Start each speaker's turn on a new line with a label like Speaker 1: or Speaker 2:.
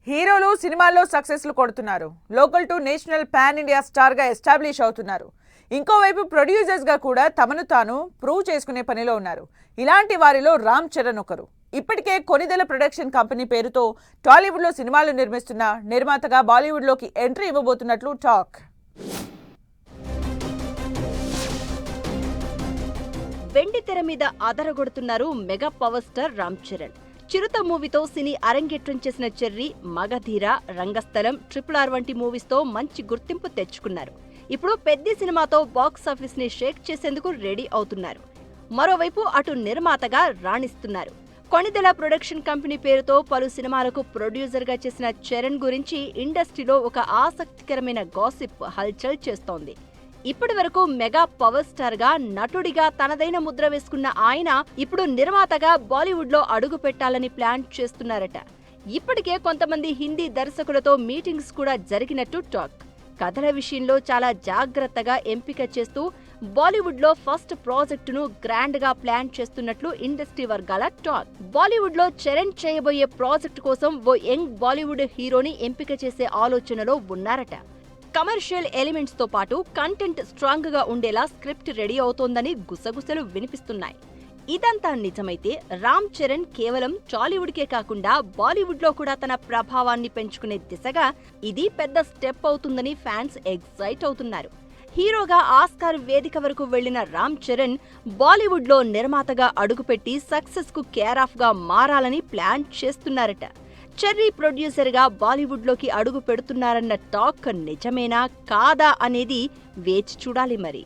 Speaker 1: హీరోలు సినిమాల్లో సక్సెస్లు కొడుతున్నారు. Local to national pan India స్టార్గా ఎస్టాబ్లిష్ అవుతున్నారు. ఇంకోవైపు ప్రొడ్యూసర్స్గా కూడా తమను తాను ప్రూవ్ చేసుకునే పనిలో ఉన్నారు. ఇలాంటి వారిలో రామ్ చరణ్ ఒకరు. ఇప్పటికే కొనిదెల ప్రొడక్షన్ కంపెనీ పేరుతో టాలీవుడ్లో సినిమాలు నిర్మిస్తున్న నిర్మాతగా బాలీవుడ్లోకి ఎంట్రీ ఇవ్వబోతున్నట్లు టాక్.
Speaker 2: వెండి తెర మీద అదరగొడుతున్నారు mega power star Ram Charan. Chirutha మూవీతో సినీ అరంగేట్రం చేసిన చెర్రీ, మగధీర, రంగస్థలం, RRR వంటి మూవీస్తో మంచి గుర్తింపు తెచ్చుకున్నారు. ఇప్పుడు పెద్ద సినిమాతో బాక్సాఫీస్ ని షేక్ చేసేందుకు రెడీ అవుతున్నారు. మరోవైపు అటు నిర్మాతగా రాణిస్తున్నారు. కొనిదెల ప్రొడక్షన్ కంపెనీ పేరుతో పలు సినిమాలకు ప్రొడ్యూసర్గా చేసిన చరణ్ గురించి ఇండస్ట్రీలో ఒక ఆసక్తికరమైన గాసిప్ హల్చల్ చేస్తోంది. ఇప్పటి వరకు మెగా పవర్ స్టార్ గా, నటుడిగా తనదైన ముద్ర వేసుకున్న ఆయన ఇప్పుడు నిర్మాతగా బాలీవుడ్ లో అడుగు పెట్టాలని ప్లాన్ చేస్తున్నారట. ఇప్పటికే కొంతమంది హిందీ దర్శకులతో మీటింగ్స్ కూడా జరిగినట్టు టాక్. కథల విషయంలో చాలా జాగ్రత్తగా ఎంపిక చేస్తూ బాలీవుడ్ లో ఫస్ట్ ప్రాజెక్టును గ్రాండ్ గా ప్లాన్ చేస్తున్నట్లు ఇండస్ట్రీ వర్గాల టాక్. బాలీవుడ్ లో చరణ్ చేయబోయే ప్రాజెక్టు కోసం ఓ యంగ్ బాలీవుడ్ హీరోని ఎంపిక చేసే ఆలోచనలో ఉన్నారట. కమర్షియల్ ఎలిమెంట్స్ తో పాటు కంటెంట్ స్ట్రాంగ్ గా ఉండేలా స్క్రిప్ట్ రెడీ అవుతోందని గుసగుసలు వినిపిస్తున్నాయి. ఇదంతా నిజమైతే రామ్ చరణ్ కేవలం టాలీవుడ్కే కాకుండా బాలీవుడ్ లో కూడా తన ప్రభావాన్ని పెంచుకునే దిశగా ఇది పెద్ద స్టెప్ అవుతుందని ఫ్యాన్స్ ఎక్సైట్ అవుతున్నారు. హీరోగా ఆస్కార్ వేదిక వరకు వెళ్లిన రామ్ చరణ్ బాలీవుడ్ లో నిర్మాతగా అడుగుపెట్టి సక్సెస్ కు కేర్ ఆఫ్ గా మారాలని ప్లాన్ చేస్తున్నారట. చెర్రీ ప్రొడ్యూసర్ గా బాలీవుడ్ లోకి అడుగు పెడుతున్నారన్న టాక్ నిజమేనా కాదా అనేది వేచి చూడాలి మరి.